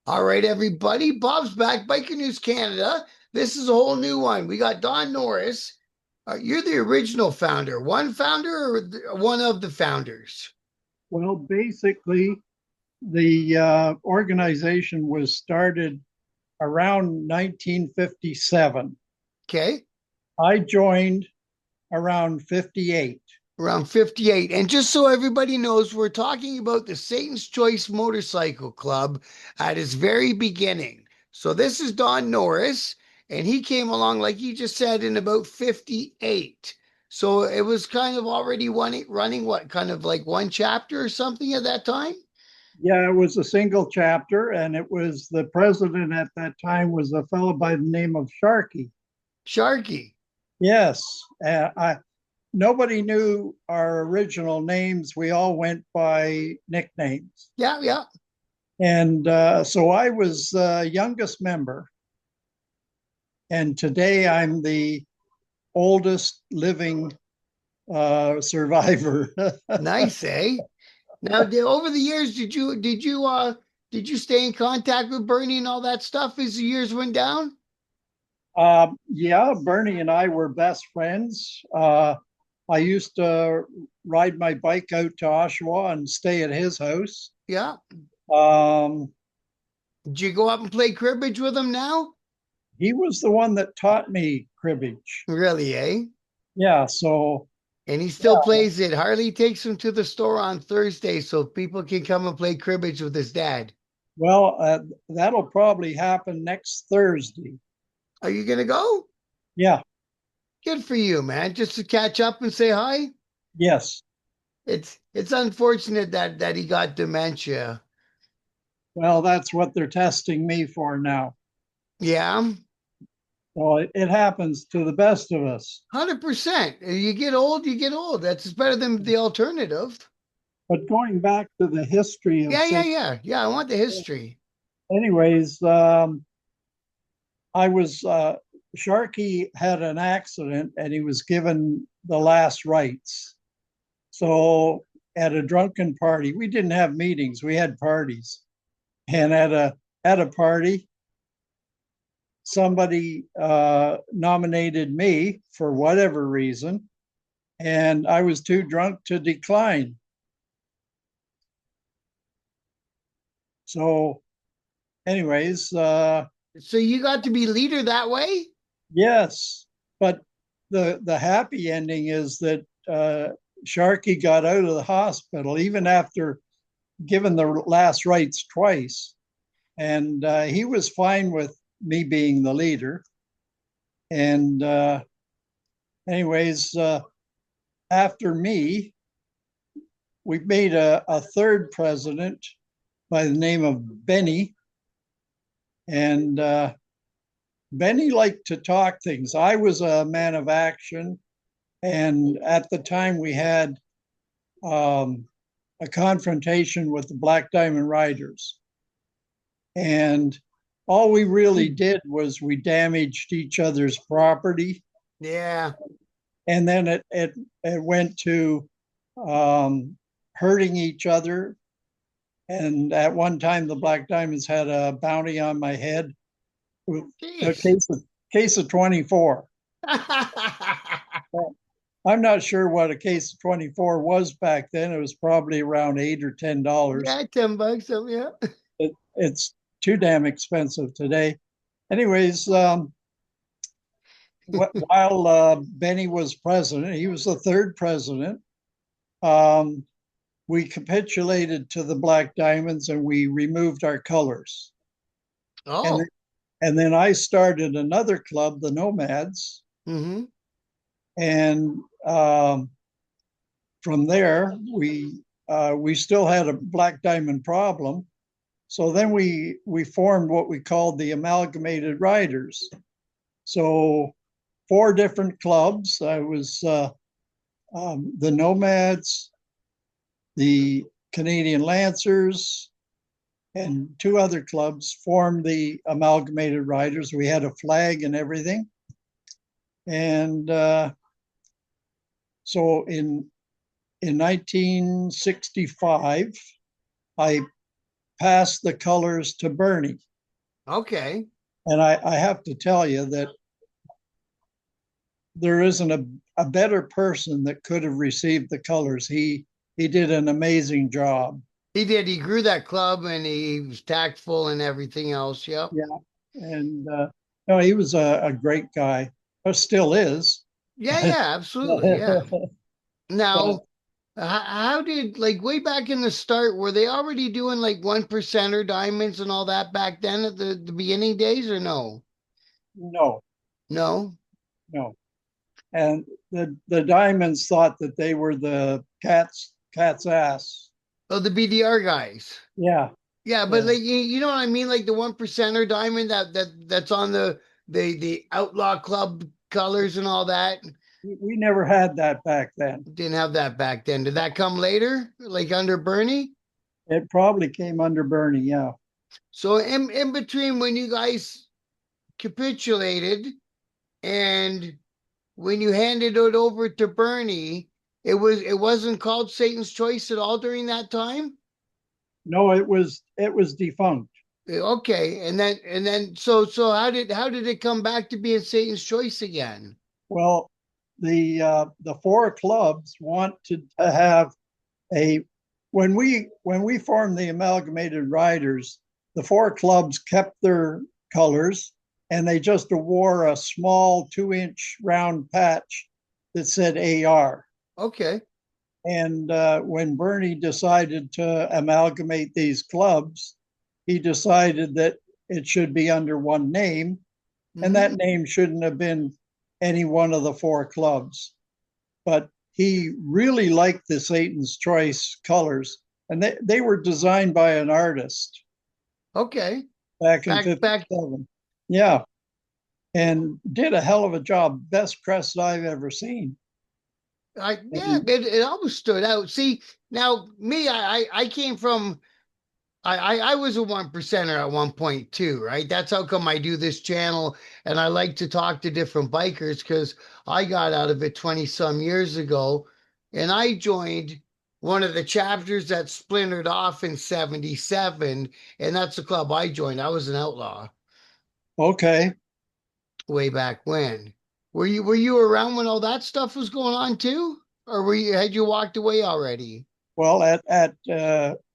All right, everybody. Bob's back, Biker News Canada. This is a whole new one. We got Don Norris. You're the original founder, one founder or one of the founders? Well, basically, the organization was started around 1957. Okay, I joined around 58. around 58. And just so everybody knows, we're talking about the Satan's Choice Motorcycle Club at its very beginning. So this is Don Norris, and he came along, like you just said, in about 58. So it was kind of already running what, kind of like one chapter or something at that time? Yeah, it was a single chapter, and it was the president at that time was a fellow by the name of Sharkey. Sharky. Yes, nobody knew our original names. We all went by nicknames. Yeah, yeah. And so I was the youngest member. And today I'm the oldest living survivor. Nice, eh? Now, over the years, did you stay in contact with Bernie and all that stuff as the years went down? Yeah, Bernie and I were best friends. I used to ride my bike out to Oshawa and stay at his house. Yeah. Um, Did you go up and play cribbage with him now? he was the one that taught me cribbage. Really, eh? Yeah, so And he still yeah, plays it. Harley takes him to the store on Thursday so people can come and play cribbage with his dad. well, that'll probably happen next Thursday. Are you gonna go? Yeah, Good for you, man. Just to catch up and say hi. yes. It's unfortunate that he got dementia. Well, that's what they're testing me for now. Yeah. Well, it happens to the best of us. 100%. You get old, you get old. That's better than the alternative. But going back to the history of Yeah, yeah, St. yeah. Yeah, I want the history. Anyways, I was Sharkey had an accident and he was given the last rites. So at a drunken party, we didn't have meetings, we had parties. And at a party, somebody nominated me for whatever reason, and I was too drunk to decline. So, anyways, So you got to be leader that way? yes, but the happy ending is that Sharkey got out of the hospital even after given the last rites twice, and he was fine with me being the leader. And anyways, after me, we made a third president by the name of Benny, and Benny liked to talk things. I was a man of action, and at the time we had um, a confrontation with the Black Diamond Riders, and all we really did was we damaged each other's property, Yeah. and then it went to um, hurting each other. And at one time, the Black Diamonds had a bounty on my head, a Jeez. case of 24. I'm not sure what a case of 24 was back then. It was probably around $8 or $10. Yeah, $10. So yeah. It's too damn expensive today. Anyways, while Benny was president, he was the third president. Um, we capitulated to the Black Diamonds and we removed our colors. And Oh. and then I started another club, the Nomads, Mm-hmm. and from there we still had a Black Diamond problem. So then we formed what we called the Amalgamated Riders. So four different clubs. I was the Nomads, the Canadian Lancers, and two other clubs formed the Amalgamated Riders. We had a flag and everything. And so in 1965, I passed the colors to Bernie. Okay. And I have to tell you that there isn't a better person that could have received the colors. He did an amazing job. He did. He grew that club and he was tactful and everything else. Yep. Yeah, and no, he was a great guy, or still is. Yeah, but yeah, absolutely. Yeah. Now, how did, like, way back in the start, were they already doing like 1% diamonds and all that back then at the beginning days or no? no, No? no. And the Diamonds thought that they were the cat's ass. Oh, the BDR guys. Yeah, Yeah, but yeah. like you know what I mean? Like the 1% diamond that's on the outlaw club colors and all that. We never had that back then. Didn't have that back then. Did that come later? Like under Bernie? It probably came under Bernie. Yeah. So in between when you guys capitulated and when you handed it over to Bernie, it wasn't called Satan's Choice at all during that time? No, it was defunct. Okay, and then so how did it come back to being Satan's Choice again? Well, the four clubs wanted to have a when we formed the Amalgamated Riders, the four clubs kept their colors and they just wore a small 2-inch round patch that said AR. Okay. And when Bernie decided to amalgamate these clubs, he decided that it should be under one name, and Hmm. that name shouldn't have been any one of the four clubs. But he really liked the Satan's Choice colors, and they were designed by an artist Okay. back in Back. 57. Yeah, and did a hell of a job. Best crest I've ever seen. Yeah, And it always stood out. See, now me, I came from I was a 1%er at one point too, right? That's how come I do this channel and I like to talk to different bikers because I got out of it 20 some years ago and I joined one of the chapters that splintered off in 77, and that's the club I joined. I was an outlaw okay, way back when. Were you around when all that stuff was going on too? Or had you walked away already? well, at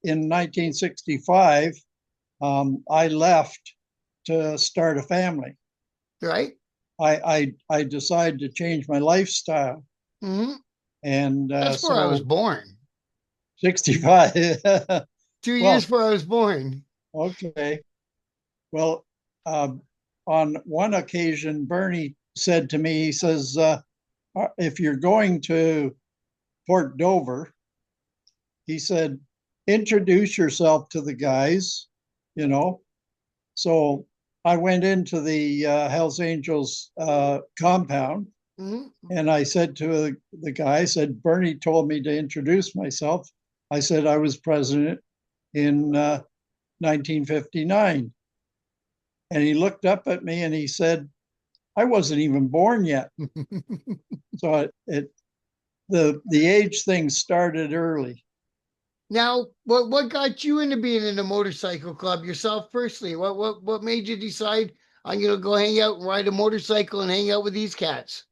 in 1965, I left to start a family. Right? I decided to change my lifestyle, Hmm. and That's where I was so born. 65. 2 years Well, before I was born. okay. Well, uh, on one occasion, Bernie said to me, he says, if you're going to Port Dover, he said, introduce yourself to the guys, you know. So I went into the Hells Angels compound Hmm. and I said to the guy, I said, Bernie told me to introduce myself. I said I was president in 1959. And he looked up at me and he said, I wasn't even born yet. So the age thing started early. Now, what got you into being in a motorcycle club yourself personally? What made you decide I'm gonna go hang out and ride a motorcycle and hang out with these cats?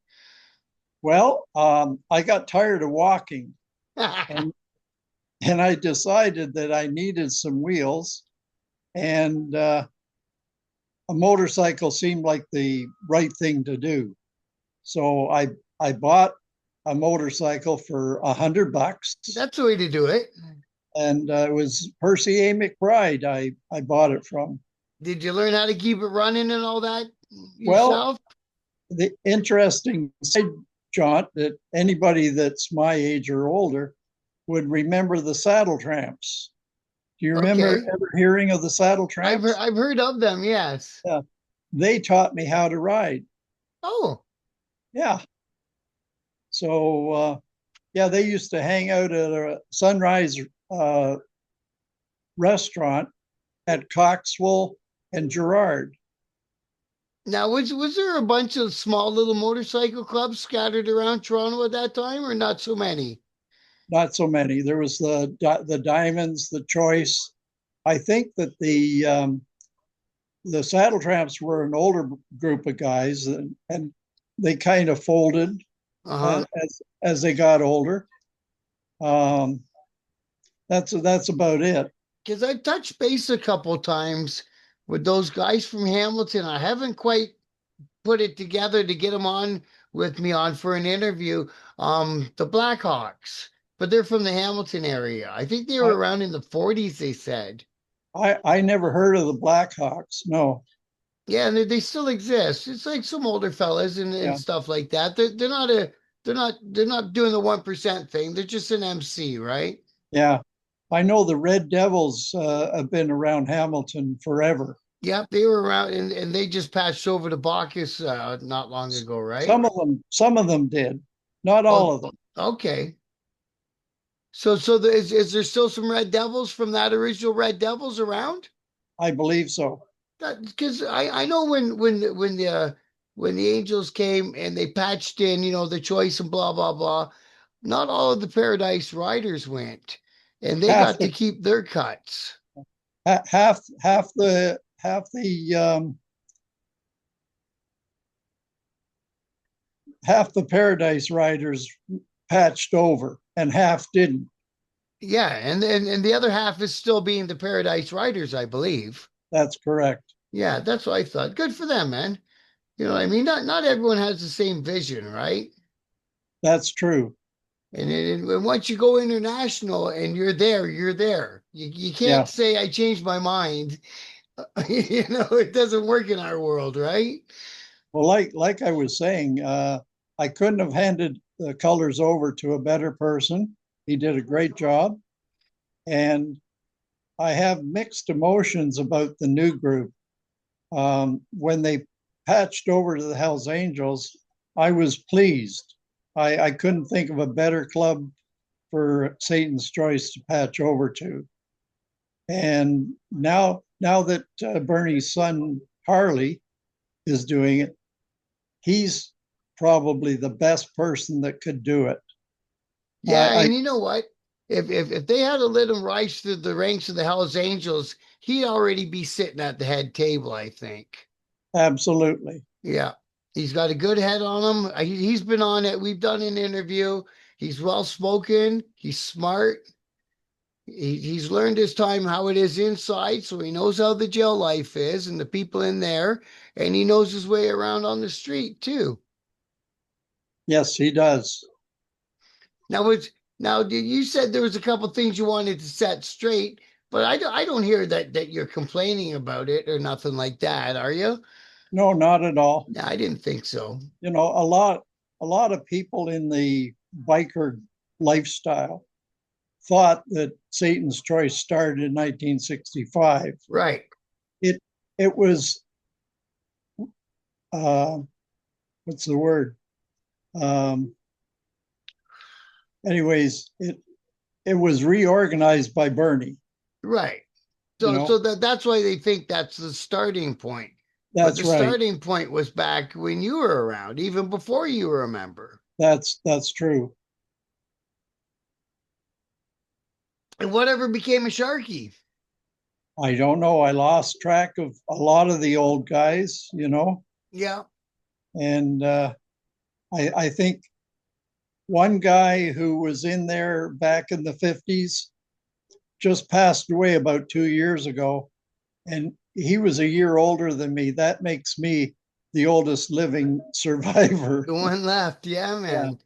Well, I got tired of walking, and and I decided that I needed some wheels, and a motorcycle seemed like the right thing to do. So I bought a motorcycle for $100, That's the way to do it. and it was Percy A. McBride I bought it from. Did you learn how to keep it running and all that Well, yourself? the interesting side jaunt that anybody that's my age or older would remember the saddle tramps. Do you remember Okay. ever hearing of the saddle tramps? I've heard of them, yes. Yeah, they taught me how to ride. Oh, Yeah. So yeah, they used to hang out at a Sunrise uh, restaurant at Coxwell and Gerard. now was there a bunch of small little motorcycle clubs scattered around Toronto at that time, or not so many? Not so many. There was the Diamonds, the Choice, I think that the Saddle Tramps were an older group of guys, and they kind of folded Uh-huh. as they got older. Um, that's about it. Because I've touched base a couple times with those guys from Hamilton. I haven't quite put it together to get them on with me on for an interview. The Blackhawks, but they're from the Hamilton area. I think they I, were around in the 40s, they said. I never heard of the Blackhawks. No, Yeah, and they still exist. It's like some older fellas and yeah, stuff like that. They're not doing the 1% thing. They're just an MC, right? yeah. I know the Red Devils have been around Hamilton forever. Yep, they were around and they just patched over to Bacchus not long ago, right? Some of them did, not all Oh, of them. okay. So is there still some Red Devils from that original Red Devils around? I believe so. Because I know when the Angels came and they patched in, the choice and blah blah blah. Not all of the Paradise Riders went, and they Half got to the keep their cuts. half the Paradise Riders patched over, and half didn't. Yeah, and the other half is still being the Paradise Riders, I believe. That's correct. Yeah, that's what I thought. Good for them, man. You know what I mean? Not everyone has the same vision, right? That's true. And once you go international and you're there, you're there. You can't Yeah. say I changed my mind. It doesn't work in our world, right? Well, like I was saying, I couldn't have handed the colors over to a better person. He did a great job, and I have mixed emotions about the new group. When they patched over to the Hells Angels, I was pleased. I couldn't think of a better club for Satan's Choice to patch over to. And now that Bernie's son Harley is doing it, he's probably the best person that could do it. Yeah, I and you know what? If they had to let him rise through the ranks of the Hells Angels, he'd already be sitting at the head table, I think. absolutely. Yeah. He's got a good head on him. He's been on it. We've done an interview. He's well spoken. He's smart. He's learned his time how it is inside, so he knows how the jail life is and the people in there, and he knows his way around on the street too. Yes, he does. Now, you said there was a couple things you wanted to set straight, but I don't hear that you're complaining about it or nothing like that, are you? No, not at all. No, I didn't think so. You know, a lot of people in the biker lifestyle thought that Satan's Choice started in 1965. Right. It it was uh, what's the word? Um, anyways, it was reorganized by Bernie. Right. You So know, that's why they think that's the starting point. But that's the right. starting point was back when you were around, even before you were a member. That's true. And whatever became of Sharky? I don't know. I lost track of a lot of the old guys, you know, Yeah. and I think one guy who was in there back in the 50s just passed away about 2 years ago, and he was a year older than me. That makes me the oldest living survivor. The one left. Yeah, Yeah. man.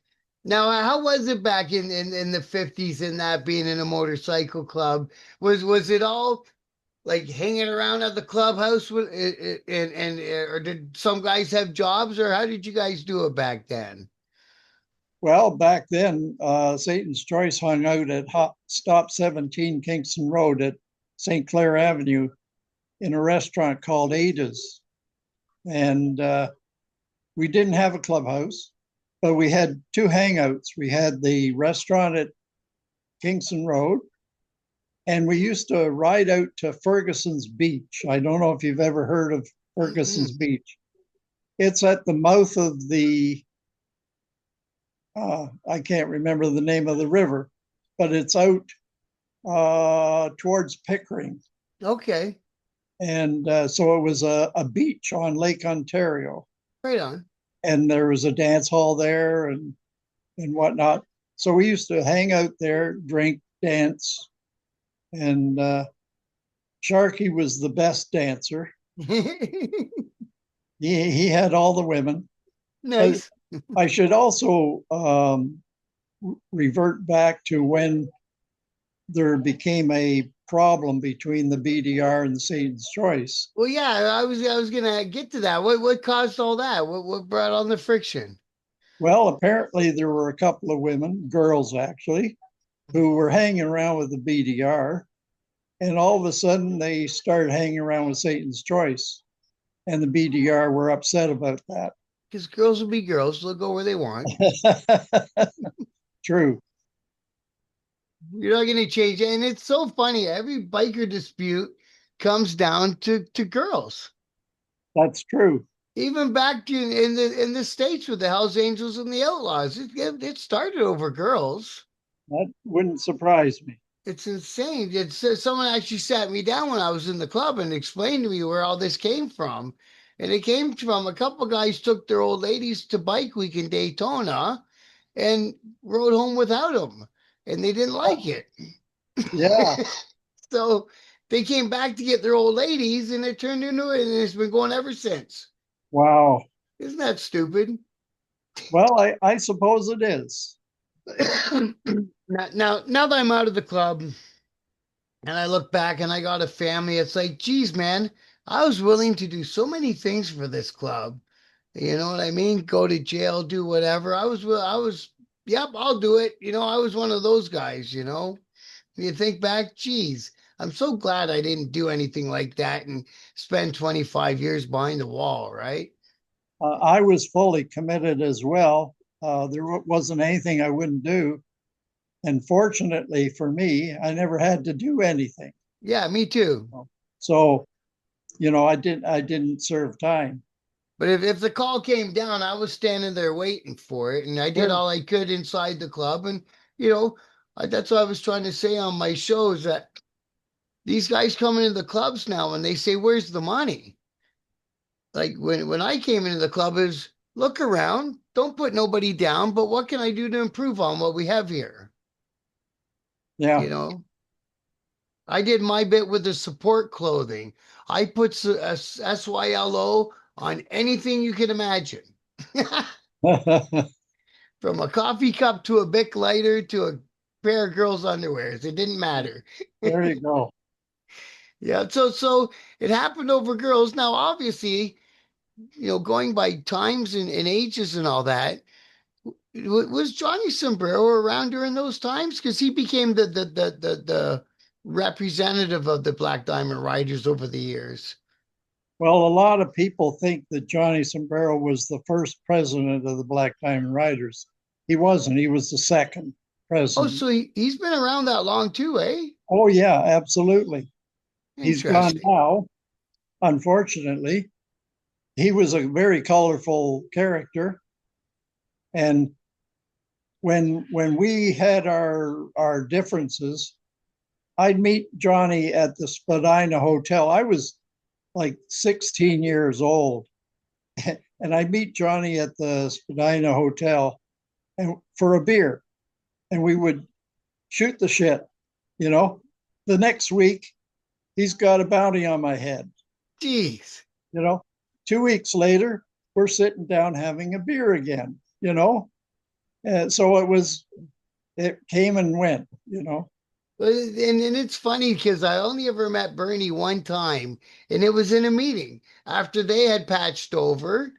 Now, how was it back in the 50s and that being in a motorcycle club? Was it all like hanging around at the clubhouse with and or did some guys have jobs or how did you guys do it back then? Well, back then, Satan's Choice hung out at Stop 17 Kingston Road at St. Clair Avenue in a restaurant called Ada's. And we didn't have a clubhouse, but we had two hangouts. We had the restaurant at Kingston Road, and we used to ride out to Ferguson's Beach. I don't know if you've ever heard of Ferguson's Mm-mm. Beach. It's at the mouth of the, I can't remember the name of the river, but it's out towards Pickering. Okay. And so it was a beach on Lake Ontario. Right on. And there was a dance hall there and whatnot. So we used to hang out there, drink, dance. And Sharky was the best dancer. He had all the women. Uh, Nice. I should also revert back to when there became a problem between the BDR and the Satan's Choice. Well, yeah, I was gonna get to that. What caused all that? What brought on the friction? Well, apparently there were a couple of women, girls actually, who were hanging around with the BDR, and all of a sudden they started hanging around with Satan's Choice, and the BDR were upset about Because girls will be girls, they'll go where they want. that. True, You're not gonna change it. And it's so funny. Every biker dispute comes down to girls. that's true. Even back in the States with the Hells Angels and the Outlaws, it started over girls. That wouldn't surprise me. It's insane. Someone actually sat me down when I was in the club and explained to me where all this came from. And it came from a couple guys took their old ladies to bike week in Daytona and rode home without them. And they didn't like it. Yeah, So they came back to get their old ladies and it turned into it and it's been going ever since. wow. Isn't that stupid? Well, I suppose it is. Now that I'm out of the club, and I look back and I got a family. It's like, geez, man, I was willing to do so many things for this club. You know what I mean? Go to jail, do whatever. Yep, I'll do it. I was one of those guys. You think back, geez, I'm so glad I didn't do anything like that and spend 25 years behind the wall, right? I was fully committed as well. There wasn't anything I wouldn't do. And fortunately for me, I never had to do anything. Yeah, me too. So, I didn't serve time. But if the call came down, I was standing there waiting for it, and I did Sure. all I could inside the club. And you know, that's what I was trying to say on my show is that these guys come into the clubs now and they say, "Where's the money?" Like when I came into the club, is look around, don't put nobody down, but what can I do to improve on what we have here? Yeah. You know, I did my bit with the support clothing. I put SYLO on anything you can imagine. From a coffee cup to a Bic lighter to a pair of girls' underwears. It didn't matter. There you go. Yeah, so it happened over girls. Now, obviously, going by times and ages and all that, was Johnny Sombrero around during those times? Because he became the representative of the Black Diamond Riders over the years. Well, a lot of people think that Johnny Sombrero was the first president of the Black Diamond Riders. He wasn't. He was the second Oh, president. so he's been around that long too, eh? Oh, yeah, absolutely. He's gone Interesting. now, unfortunately. He was a very colorful character. And when we had our differences, I'd meet Johnny at the Spadina Hotel. I was like 16 years old, and I'd meet Johnny at the Spadina Hotel and for a beer, and we would shoot the shit. You know, the next week he's got a bounty on my head. Jeez. You know, 2 weeks later we're sitting down having a beer again. So it came and went. And it's funny because I only ever met Bernie one time, and it was in a meeting after they had patched over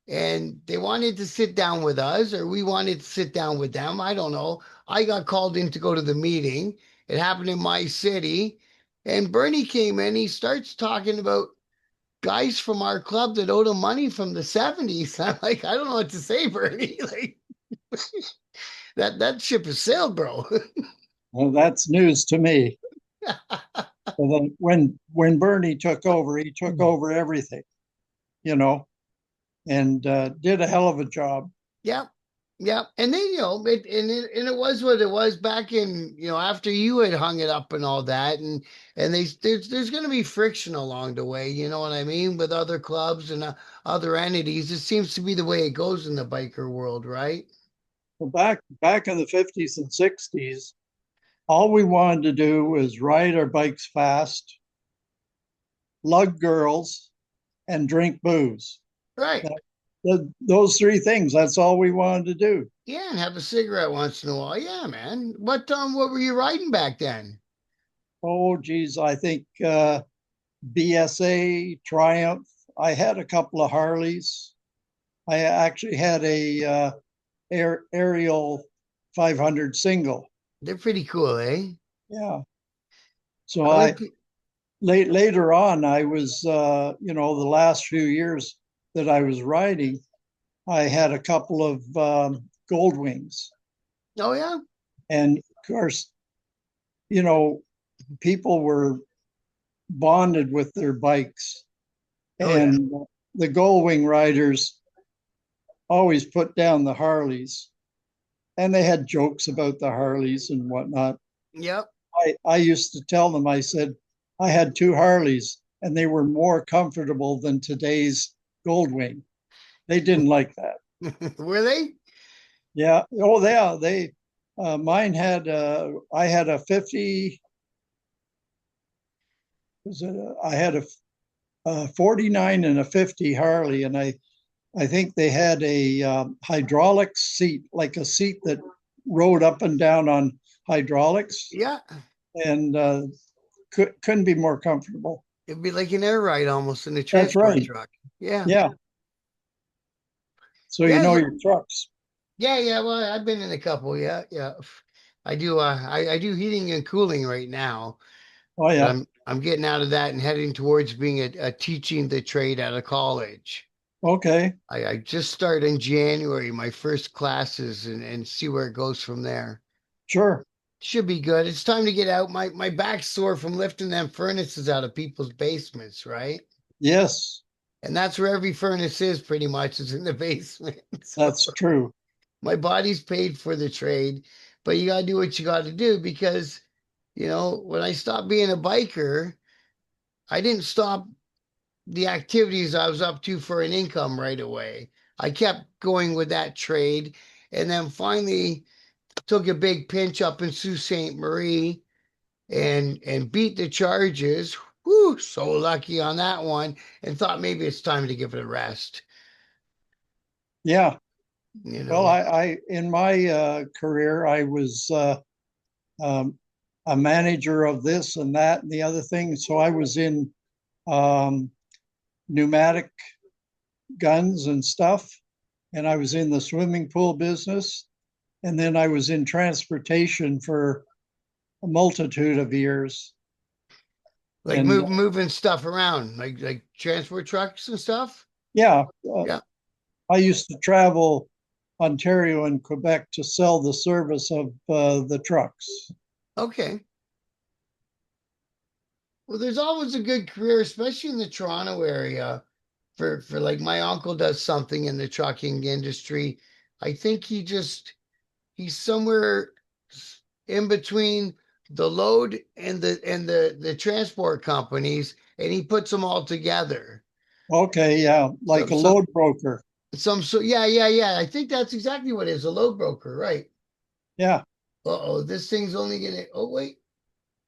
and they wanted to sit down with us, or we wanted to sit down with them. I don't know. I got called in to go to the meeting. It happened in my city, and Bernie came in. He starts talking about guys from our club that owed him money from the 70s. I'm like, I don't know what to say, Bernie. Like that ship has sailed, bro. Well, that's news to me. And then when Bernie took over, he took over everything, you know, and did a hell of a job. Yep. Yeah, and then and it was what it was back in after you had hung it up and all that, and there's going to be friction along the way, you know what I mean, with other clubs and other entities. It seems to be the way it goes in the biker world, right? Well, back in the 50s and 60s, all we wanted to do was ride our bikes fast, lug girls, and drink booze. Right. Those three things, that's all we wanted to do. Yeah, and have a cigarette once in a while. Yeah, man. What were you riding back then? Oh, geez, I think BSA, Triumph. I had a couple of Harleys. I actually had a aerial 500 single. They're pretty cool, eh? Yeah. So I like. later on, I was, the last few years that I was riding, I had a couple of gold wings. Oh yeah. And of course, you know, people were bonded with their bikes. Oh yeah. And the gold wing riders always put down the Harleys. And they had jokes about the Harleys and whatnot. Yep. I used to tell them, I said, I had two Harleys and they were more comfortable than today's Goldwing. They didn't like that. Were they? Yeah. Oh, yeah. Mine had, I had a 50, I had a 49 and a 50 Harley. And I think they had a hydraulic seat, like a seat that rode up and down on hydraulics. Yeah. And couldn't be more comfortable. It'd be like an air ride almost in a That's transport right. truck. Yeah. Yeah. So you Yeah. know Yeah. your trucks. Yeah. Yeah. Well, I've been in a couple. Yeah. Yeah. I do. I do heating and cooling right now, Oh but yeah. I'm getting out of that and heading towards being a teaching the trade out of college. Okay. I just start in January, my first classes and see where it goes from there. Sure. Should be good. It's time to get out. My back's sore from lifting them furnaces out of people's basements, right? Yes, And that's where every furnace is pretty much is in the basement. So that's true. my body's paid for the trade, but you gotta do what you gotta do because when I stopped being a biker, I didn't stop the activities I was up to for an income right away. I kept going with that trade and then finally took a big pinch up in Sault Ste. Marie and beat the charges. Whew, so lucky on that one, and thought maybe it's time to give it a rest. Yeah. You Well, know, I in my career, I was um, a manager of this and that and the other thing. So I was in um, pneumatic guns and stuff, and I was in the swimming pool business, and then I was in transportation for a multitude of years. like And moving stuff around, like transport trucks and stuff. yeah, Yeah. I used to travel Ontario and Quebec to sell the service of the trucks. Okay. Well, there's always a good career, especially in the Toronto area. For like my uncle does something in the trucking industry. I think he's somewhere in between the load and the transport companies, and he puts them all together. Okay, yeah, like Some a some load broker. so yeah. I think that's exactly what it is, a load broker, right? Yeah, Uh-oh, this thing's only gonna. Oh wait,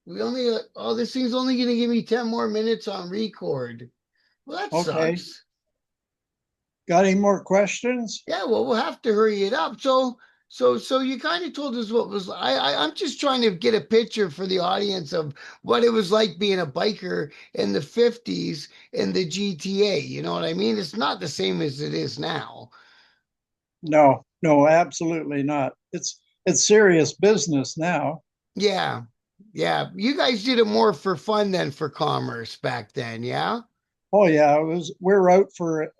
this thing's only gonna give me 10 more minutes on record. Well, that okay. sucks. Got any more questions? Yeah, well, we'll have to hurry it up. So you kind of told us what was. I'm just trying to get a picture for the audience of what it was like being a biker in the '50s in the GTA. You know what I mean? It's not the same as it is now. No, no, absolutely not. It's serious business now. Yeah, yeah. You guys did it more for fun than for commerce back then. Yeah, Oh yeah, it was. We're out for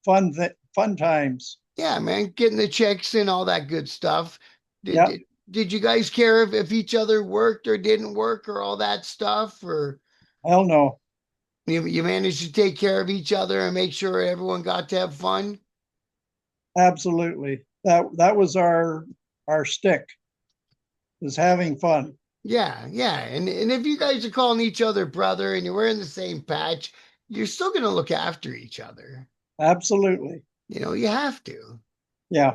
fun times. yeah, man. Getting the checks and all that good stuff. Did Yeah, did, did you guys care if each other worked or didn't work or all that stuff or? hell no, You managed to take care of each other and make sure everyone got to have fun. absolutely. that was our stick, was having fun. Yeah, yeah. And if you guys are calling each other brother and you're wearing the same patch, you're still gonna look after each other. Absolutely. You have to. Yeah.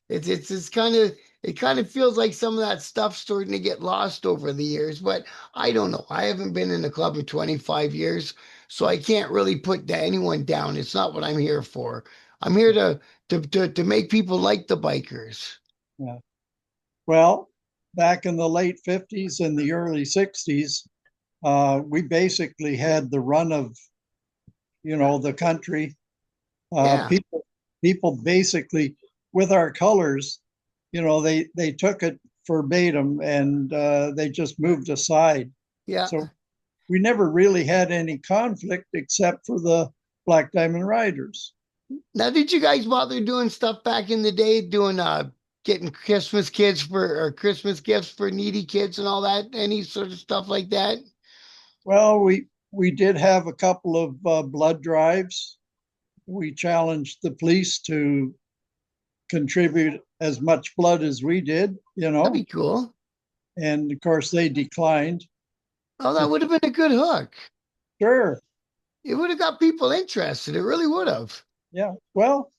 It's kind of it kind of feels like some of that stuff's starting to get lost over the years, but I don't know. I haven't been in the club in 25 years, so I can't really put anyone down. It's not what I'm here for. I'm here to make people like the bikers. Yeah. Well, back in the late 50s and the early 60s, we basically had the run of, the country. Uh, Yeah, people basically, with our colors, they took it verbatim and they just moved aside. yeah. So we never really had any conflict except for the Black Diamond Riders. Now, did you guys bother doing stuff back in the day, doing getting Christmas kids for or Christmas gifts for needy kids and all that, any sort of stuff like that? Well, we did have a couple of blood drives. We challenged the police to contribute as much blood as we did, That'd be cool. and of course they declined. Oh, that would have been a good hook. Sure, It would have got people interested. It really would have. yeah. Well,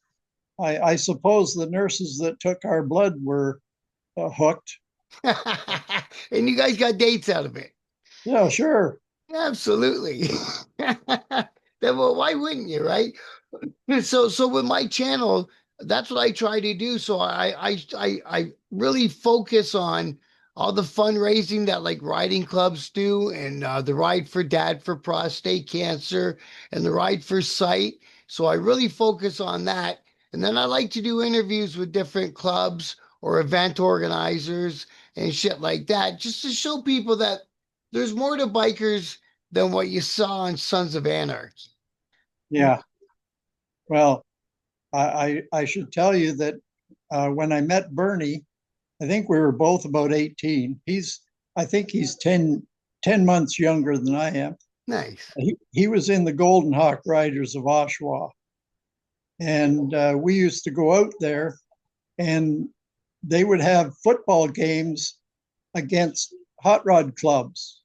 I suppose the nurses that took our blood were hooked. And you guys got dates out of it. Yeah, sure. Absolutely. Then, well, why wouldn't you, right? So with my channel, that's what I try to do. So I really focus on all the fundraising that like riding clubs do, and the Ride for Dad for prostate cancer, and the Ride for Sight. So I really focus on that, and then I like to do interviews with different clubs or event organizers and shit like that, just to show people that there's more to bikers than what you saw on Sons of Anarchy. Yeah. Well, I should tell you that when I met Bernie, I think we were both about 18. I think he's 10 months younger than I am. Nice. He was in the Golden Hawk Riders of Oshawa. And we used to go out there and they would have football games against hot rod clubs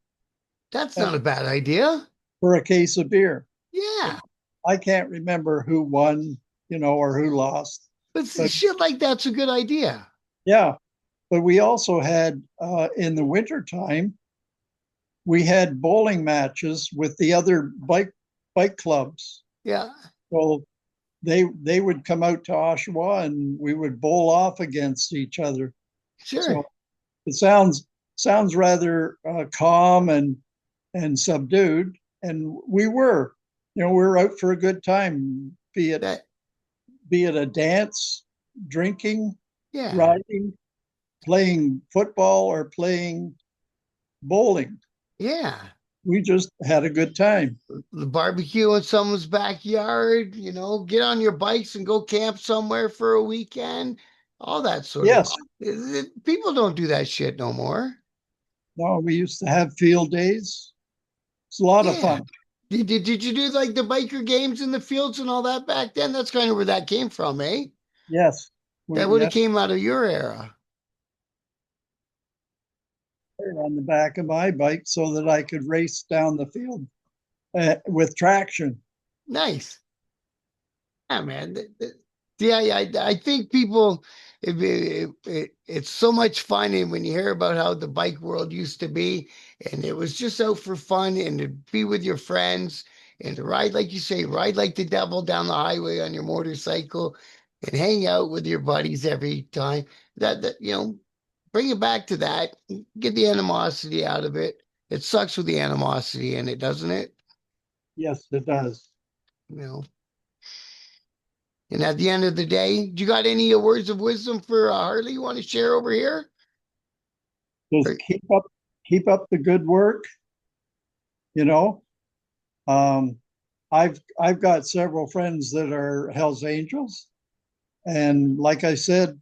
That's not a bad idea. for a case of beer. Yeah. I can't remember who won, or who lost. But But shit like that's a good idea. yeah, but we also had in the wintertime, we had bowling matches with the other bike clubs. Yeah. So they would come out to Oshawa and we would bowl off against each other. Sure. So it sounds rather calm and subdued, and we were, we were out for a good time, That be it a dance, drinking, yeah. riding, playing football, or playing bowling. Yeah. We just had a good time. The barbecue in someone's backyard, get on your bikes and go camp somewhere for a weekend. All that sort of Yes, people don't do that shit no more. no, we used to have field days. It's a lot of Yeah. fun. Did you do like the biker games in the fields and all that back then? That's kind of where that came from, eh? Yes, That would yeah, have came out of your era. on the back of my bike so that I could race down the field with traction. Nice. Yeah, man. Yeah, yeah, I think people, it's so much fun. And when you hear about how the bike world used to be, and it was just out for fun and to be with your friends and to ride, like you say, ride like the devil down the highway on your motorcycle and hang out with your buddies every time. That bring it back to that, get the animosity out of it. It sucks with the animosity in it, doesn't it? Yes, it does. You know. And at the end of the day, do you got any words of wisdom for Harley you want to share over here? Just Or, keep up the good work. You know, um, I've got several friends that are Hell's Angels, and like I said,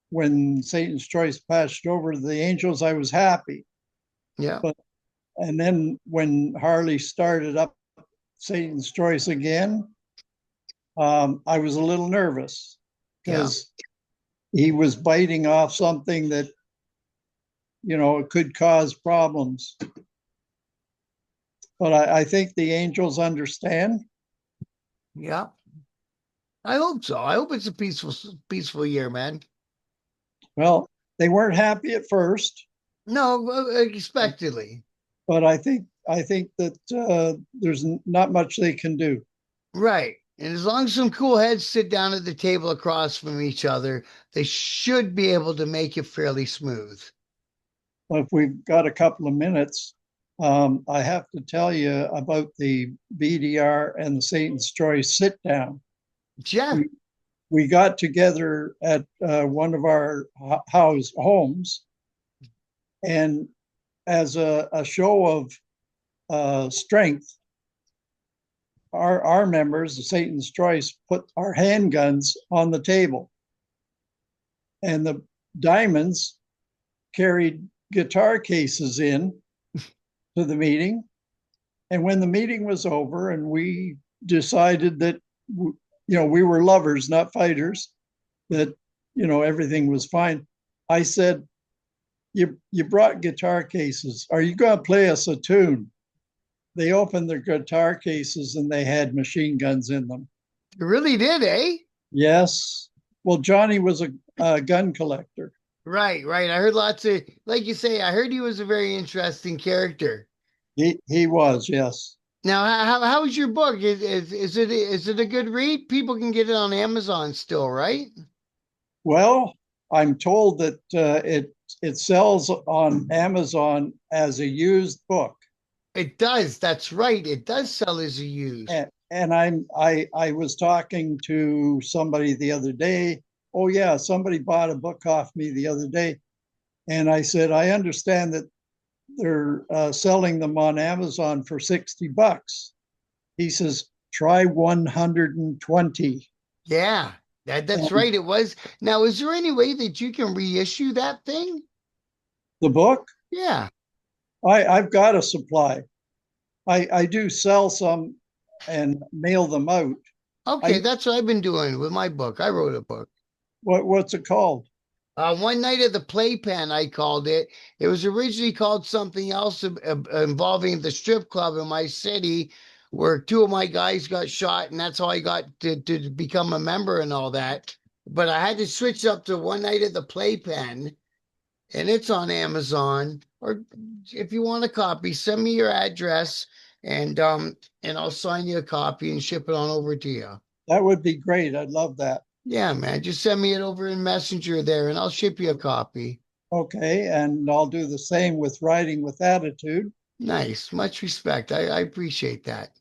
when Satan's Choice passed over to the Angels, I was happy. yeah, But and then when Harley started up Satan's Choice again, I was a little nervous yeah, because he was biting off something that, it could cause problems. But I think the angels understand. Yeah, I hope so. I hope it's a peaceful year, man. Well, they weren't happy at first, No, expectedly. but I think that there's not much they can do. Right. And as long as some cool heads sit down at the table across from each other, they should be able to make it fairly smooth. If we've got a couple of minutes, I have to tell you about the BDR and the Satan's Choice sit down. Yeah. We, we got together at one of our homes, and as a show of strength, our members, the Satan's Choice, put our handguns on the table, and the Diamonds carried guitar cases in to the meeting. And when the meeting was over and we decided that, we were lovers, not fighters, that, everything was fine, I said, you brought guitar cases. Are you going to play us a tune? They opened their guitar cases and they had machine guns in them. You really did, eh? Yes. Well, Johnny was a gun collector. Right, right. I heard lots of, like you say, I heard he was a very interesting character. He was, yes. Now, how is your book? Is it a good read? People can get it on Amazon still, right? Well, I'm told that it sells on Amazon as a used book. It does. That's right. It does sell as a used. And I was talking to somebody the other day. Oh yeah, somebody bought a book off me the other day, and I said I understand that they're selling them on Amazon for $60. He says try 120. Yeah, that's And right. It was. Now, is there any way that you can reissue that thing? the book, Yeah. I've got a supply. I do sell some and mail them out. Okay, I that's what I've been doing with my book. I wrote a book. what's it called? One night at the playpen, I called it. It was originally called something else involving the strip club in my city, where two of my guys got shot, and that's how I got to become a member and all that. But I had to switch up to One Night at the Playpen, and it's on Amazon. Or if you want a copy, send me your address, and I'll sign you a copy and ship it on over to you. That would be great. I'd love that. Yeah, man, just send me it over in Messenger there, and I'll ship you a copy. Okay, and I'll do the same with writing with attitude. Nice, much respect. I appreciate that.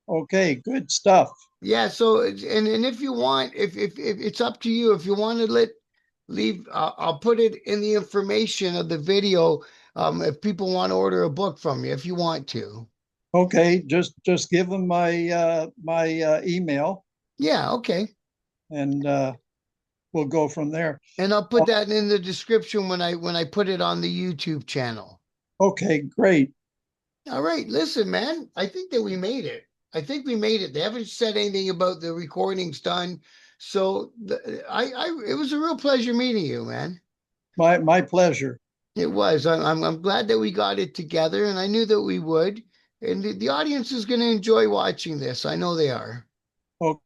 Okay, good stuff. Yeah, so and if you want, if it's up to you, if you want to leave, I'll put it in the information of the video. If people want to order a book from you, if you want to. Okay, just give them my email, Yeah, okay. and we'll go from there. And I'll put that in the description when I put it on the YouTube channel. Okay, great. All right, listen, man. I think that we made it. I think we made it. They haven't said anything about the recordings done. So it was a real pleasure meeting you, man. My pleasure. It was. I'm glad that we got it together, and I knew that we would. And the audience is going to enjoy watching this. I know they are. Okay.